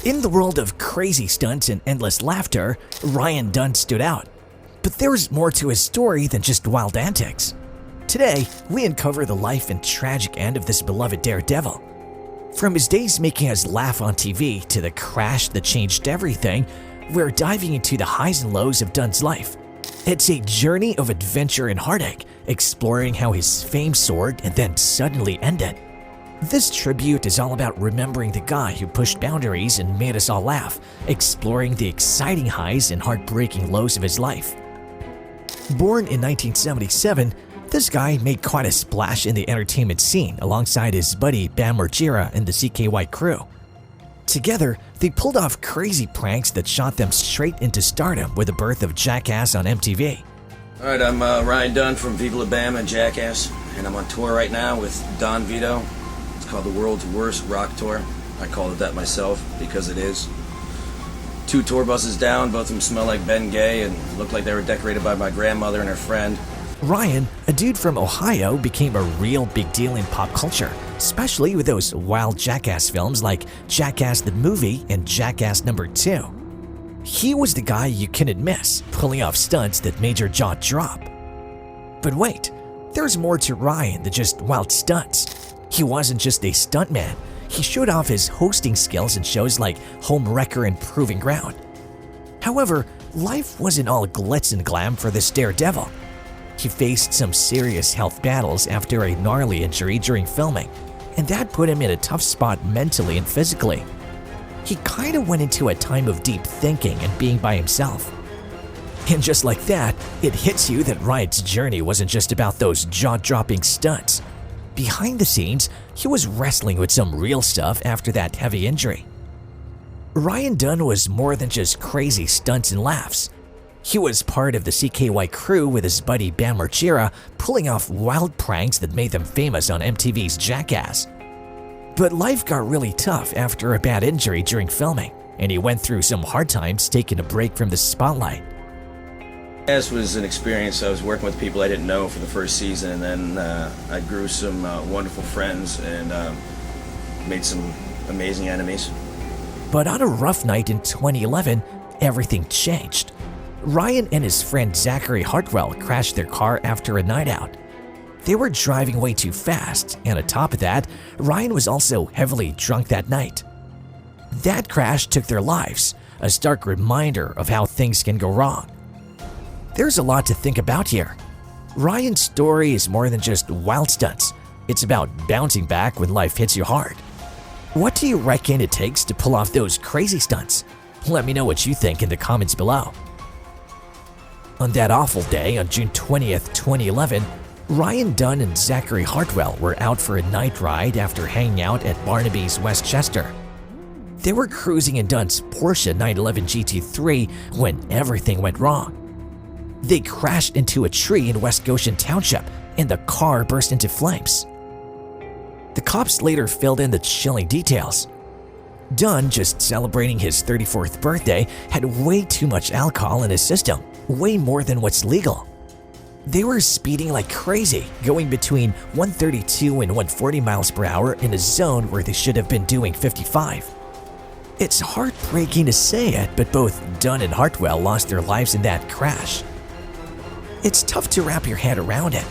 In the world of crazy stunts and endless laughter, Ryan Dunn stood out. But there was more to his story than just wild antics. Today, we uncover the life and tragic end of this beloved daredevil. From his days making us laugh on TV to the crash that changed everything, we're diving into the highs and lows of Dunn's life. It's a journey of adventure and heartache, exploring how his fame soared and then suddenly ended. This tribute is all about remembering the guy who pushed boundaries and made us all laugh, exploring the exciting highs and heartbreaking lows of his life. Born in 1977, this guy made quite a splash in the entertainment scene alongside his buddy Bam Margera and the CKY crew. Together, they pulled off crazy pranks that shot them straight into stardom with the birth of Jackass on MTV. Alright, I'm Ryan Dunn from Viva La Bam and Jackass, and I'm on tour right now with Don Vito. It's called the World's Worst Rock Tour. I called it that myself because it is. 2 tour buses down, both of them smell like Ben Gay and look like they were decorated by my grandmother and her friend. Ryan, a dude from Ohio, became a real big deal in pop culture, especially with those wild Jackass films like Jackass the Movie and Jackass No. 2. He was the guy you couldn't miss, pulling off stunts that made your jaw drop. But wait, there's more to Ryan than just wild stunts. He wasn't just a stuntman. He showed off his hosting skills in shows like Home Wrecker and Proving Ground. However, life wasn't all glitz and glam for this daredevil. He faced some serious health battles after a gnarly injury during filming, and that put him in a tough spot mentally and physically. He kinda went into a time of deep thinking and being by himself. And just like that, it hits you that Ryan's journey wasn't just about those jaw-dropping stunts. Behind the scenes, he was wrestling with some real stuff after that heavy injury. Ryan Dunn was more than just crazy stunts and laughs. He was part of the CKY crew with his buddy Bam Margera, pulling off wild pranks that made them famous on MTV's Jackass. But life got really tough after a bad injury during filming, and he went through some hard times taking a break from the spotlight. This was an experience. I was working with people I didn't know for the first season, and then I grew some wonderful friends and made some amazing enemies. But on a rough night in 2011, everything changed. Ryan and his friend Zachary Hartwell crashed their car after a night out. They were driving way too fast, and on top of that, Ryan was also heavily drunk that night. That crash took their lives, a stark reminder of how things can go wrong. There's a lot to think about here. Ryan's story is more than just wild stunts. It's about bouncing back when life hits you hard. What do you reckon it takes to pull off those crazy stunts? Let me know what you think in the comments below. On that awful day on June 20th, 2011, Ryan Dunn and Zachary Hartwell were out for a night ride after hanging out at Barnaby's Westchester. They were cruising in Dunn's Porsche 911 GT3 when everything went wrong. They crashed into a tree in West Goshen Township, and the car burst into flames. The cops later filled in the chilling details. Dunn, just celebrating his 34th birthday, had way too much alcohol in his system, way more than what's legal. They were speeding like crazy, going between 132 and 140 miles per hour in a zone where they should have been doing 55. It's heartbreaking to say it, but both Dunn and Hartwell lost their lives in that crash. It's tough to wrap your head around it.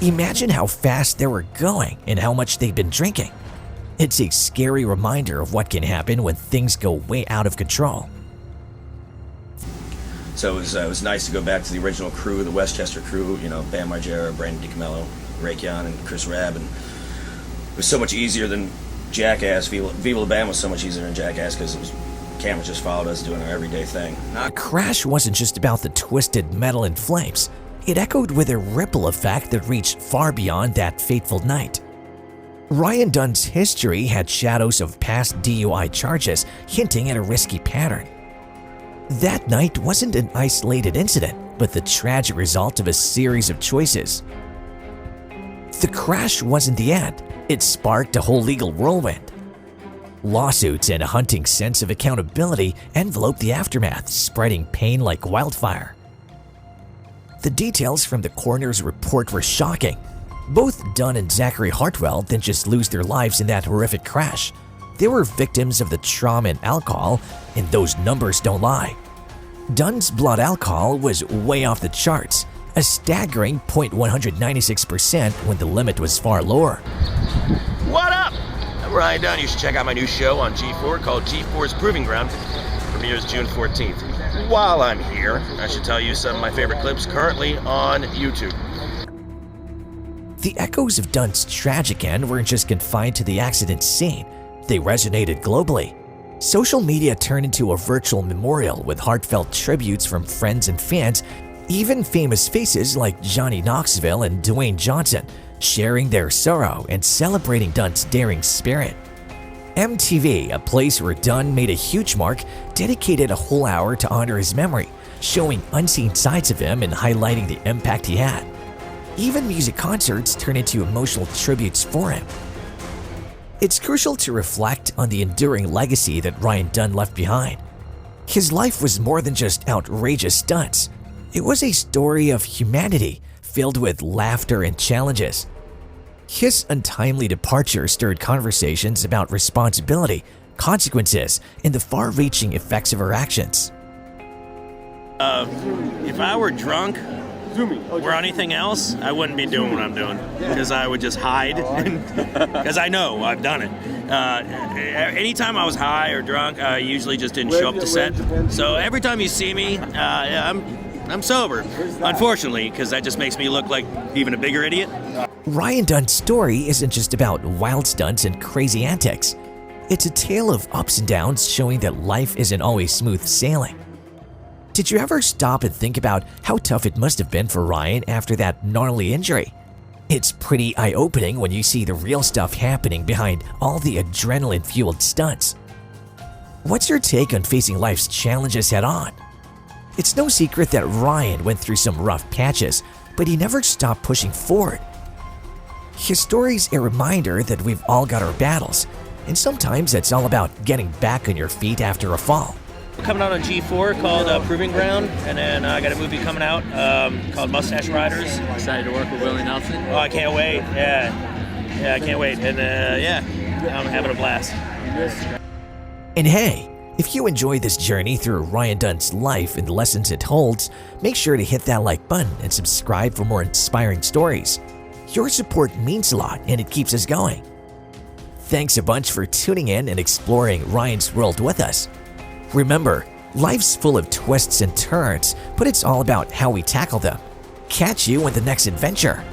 Imagine how fast they were going and how much they'd been drinking. It's a scary reminder of what can happen when things go way out of control. So it was nice to go back to the original crew, the Westchester crew, you know, Bam Margera, Brandon DiCamillo, Raekwon, and Chris Rabb, and it was so much easier than Jackass. Viva La Bam was so much easier than Jackass because cameras just followed us doing our everyday thing. The crash wasn't just about the twisted metal and flames. It echoed with a ripple effect that reached far beyond that fateful night. Ryan Dunn's history had shadows of past DUI charges hinting at a risky pattern. That night wasn't an isolated incident, but the tragic result of a series of choices. The crash wasn't the end. It sparked a whole legal whirlwind. Lawsuits and a haunting sense of accountability enveloped the aftermath, spreading pain like wildfire. The details from the coroner's report were shocking. Both Dunn and Zachary Hartwell didn't just lose their lives in that horrific crash. They were victims of the trauma and alcohol, and those numbers don't lie. Dunn's blood alcohol was way off the charts, a staggering 0.196% when the limit was far lower. What up? I'm Ryan Dunn. You should check out my new show on G4 called G4's Proving Ground. Premieres June 14th. While I'm here, I should tell you some of my favorite clips currently on YouTube. The echoes of Dunn's tragic end weren't just confined to the accident scene, they resonated globally. Social media turned into a virtual memorial with heartfelt tributes from friends and fans, even famous faces like Johnny Knoxville and Dwayne Johnson sharing their sorrow and celebrating Dunn's daring spirit. MTV, a place where Dunn made a huge mark, dedicated a whole hour to honor his memory, showing unseen sides of him and highlighting the impact he had. Even music concerts turned into emotional tributes for him. It's crucial to reflect on the enduring legacy that Ryan Dunn left behind. His life was more than just outrageous stunts. It was a story of humanity filled with laughter and challenges. His untimely departure stirred conversations about responsibility, consequences, and the far-reaching effects of our actions. If I were drunk or anything else, I wouldn't be doing what I'm doing because I would just hide because I know I've done it. Anytime I was high or drunk, I usually just didn't show up to set. So every time you see me, I'm sober, unfortunately, because that just makes me look like even a bigger idiot. Ryan Dunn's story isn't just about wild stunts and crazy antics. It's a tale of ups and downs showing that life isn't always smooth sailing. Did you ever stop and think about how tough it must have been for Ryan after that gnarly injury? It's pretty eye-opening when you see the real stuff happening behind all the adrenaline-fueled stunts. What's your take on facing life's challenges head-on? It's no secret that Ryan went through some rough patches, but he never stopped pushing forward. His story's a reminder that we've all got our battles, and sometimes it's all about getting back on your feet after a fall. Coming out on G4 called Proving Ground, and then I got a movie coming out called Mustache Riders. Excited to work with Willie Nelson. Oh, I can't wait. Yeah, I can't wait. And I'm having a blast. And hey, if you enjoyed this journey through Ryan Dunn's life and the lessons it holds, make sure to hit that like button and subscribe for more inspiring stories. Your support means a lot and it keeps us going. Thanks a bunch for tuning in and exploring Ryan's world with us. Remember, life's full of twists and turns, but it's all about how we tackle them. Catch you in the next adventure.